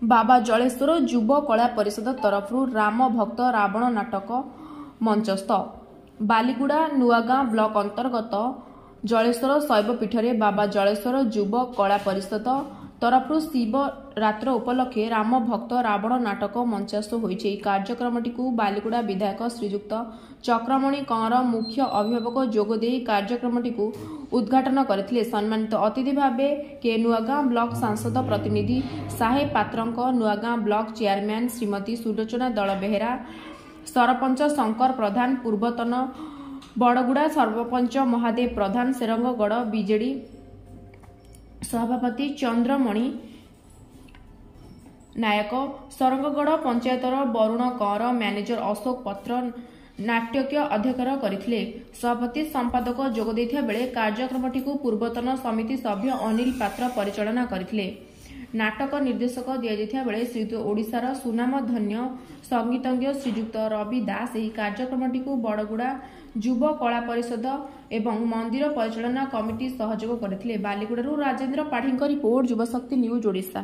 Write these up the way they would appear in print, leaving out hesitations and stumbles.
बाबा जलेश्वर युव कला परिषद तरफ राम भक्त रावण नाटक मंचस्थ बालीगुड़ा नुआगां ब्लॉक अंतर्गत जलेश्वर शैवपीठरे बाबा जलेश्वर युव कला परिषद तरफ शिवरात्र उपलक्षे राम भक्त रावण नाटक मंचस्थ होइछे। कार्यक्रमटी बालीगुड़ा विधायक श्रीजुक्त चक्रमणि कंवर मुख्य अभिभावक जोगदे कार्यक्रमटी उद्घाटन करथिले। सम्मानित अतिथि भावे के नुआगां ब्लॉक सांसद प्रतिनिधि साहेब पात्रंक, नुआगां ब्लॉक चेयरमैन श्रीमती सुलोचना दल बेहेरा, सरपंच शंकर प्रधान, पूर्वतन बड़गुड़ा सरपंच महादेव प्रधान, सेरंगगढ़ बीजेडी सभापति चंद्रमणि नायक, सरंगगढ़ पंचायतर वरुण कंवर, मैनेजर अशोक पत्र नाट्यज्ञ अध्यक्षर करथिले। सभापति संपादक जोग दैथिया बेले कार्यक्रमटी पूर्वतन समिति सभ्य अनिल पात्र परिचालना करथिले। नाटक निर्देशक दिया बेले श्रीयुक्त ओडिशार सुनाम धन्य संगीतज्ञ श्रीजुक्त रवि दास ଏହି कार्यक्रमटी बड़गुड़ा युव कला परिषद एवं मंदिर परिचालना कमिटी सहयोग करथिले। बालीगुड़ारू राजेंद्र पाढ़ीଙ୍କ रिपोर्ट, युवशक्ति न्यूज ओडिशा।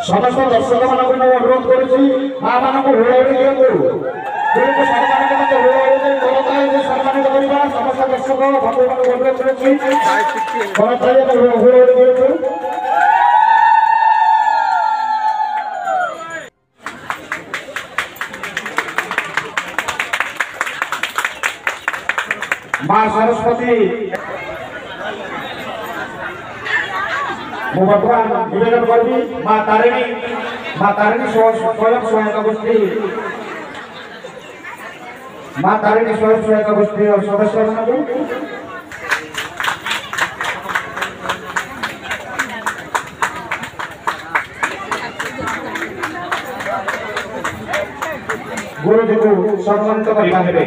समस्त दर्शक मान अनुरोध करुच्ची माँ मान हुड़ाड़ी दिंतु सम्मानित सम्मानित करवा समस्त दर्शक बंधु मान अनुरोध करुच्ची हुड़ाड़ी दिंतु। माँ सरस्वती मु बर्तमान निवेदन करी माँ तारिणी स्वयं सहायता गोष्ठी माँ तारिणी स्वयं सहायता गोष्ठी सदस्य गुरुजी को सम्मानित करने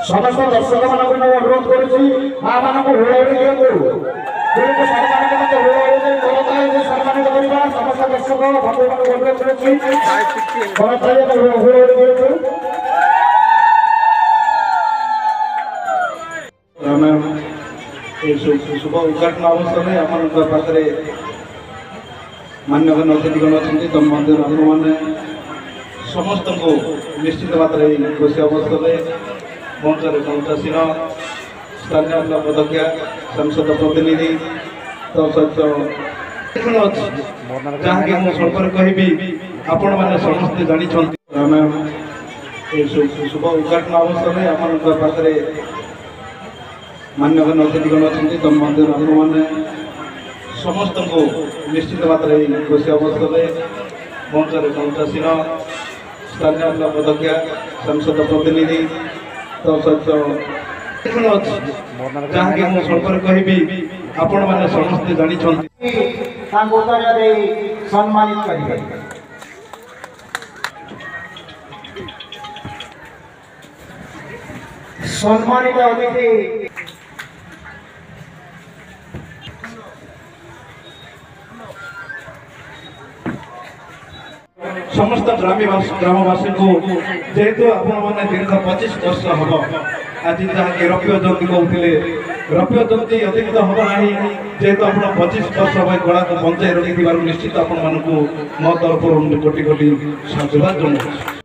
समस्त दर्शक मान अनुरोध करुच्ची माँ मान हुड़ाड़ी दिंतु सम्मानित करवा समस्त दर्शक बंधु मान अनुरोध करुच्ची हुड़ाड़ी दिंतु। शुभ उद्घाटन अवसर में आम पाखे मान्यगण अतिथिगण अच्छा तुम मंदिर मैंने समस्त को निश्चित मात्रा खुशी अवसर मंचर मंचासीन स्थानीय ब्लॉक अध्यक्ष सांसद प्रतिनिधि तो सहित जहाँकि मुझे स्वल्पर कहि आपण मैंने समस्ते जानी शुभ उद्घाटन अवसर में आम पाखे मान्यगण अतिथिगण अच्छा तुम मंदिर मैंने समस्त को निश्चित मात्रा खुशी अवसर मंचर मंचासीन स्थानीय ब्लॉक अध्यक्ष सांसद प्रतिनिधि तो सहित जहाँकि मुझे स्वल्पर कहि आपण मैंने समस्ते जानी सम्मानित करेंगे। सम्मानित अतिथि समस्त ग्रामवासी को जेहेतु आपने दीर्घ 25 वर्ष हम आज जहाँकि रौप्य जयंती कहते रौप्य जयंती अतिरिक्त हम ना जेहेतु आप 25 वर्ष भाई कला को बंचाई रखि निश्चित आपण मानक मो तरफ कोटि कोटि साधुवाद जनाऊँ।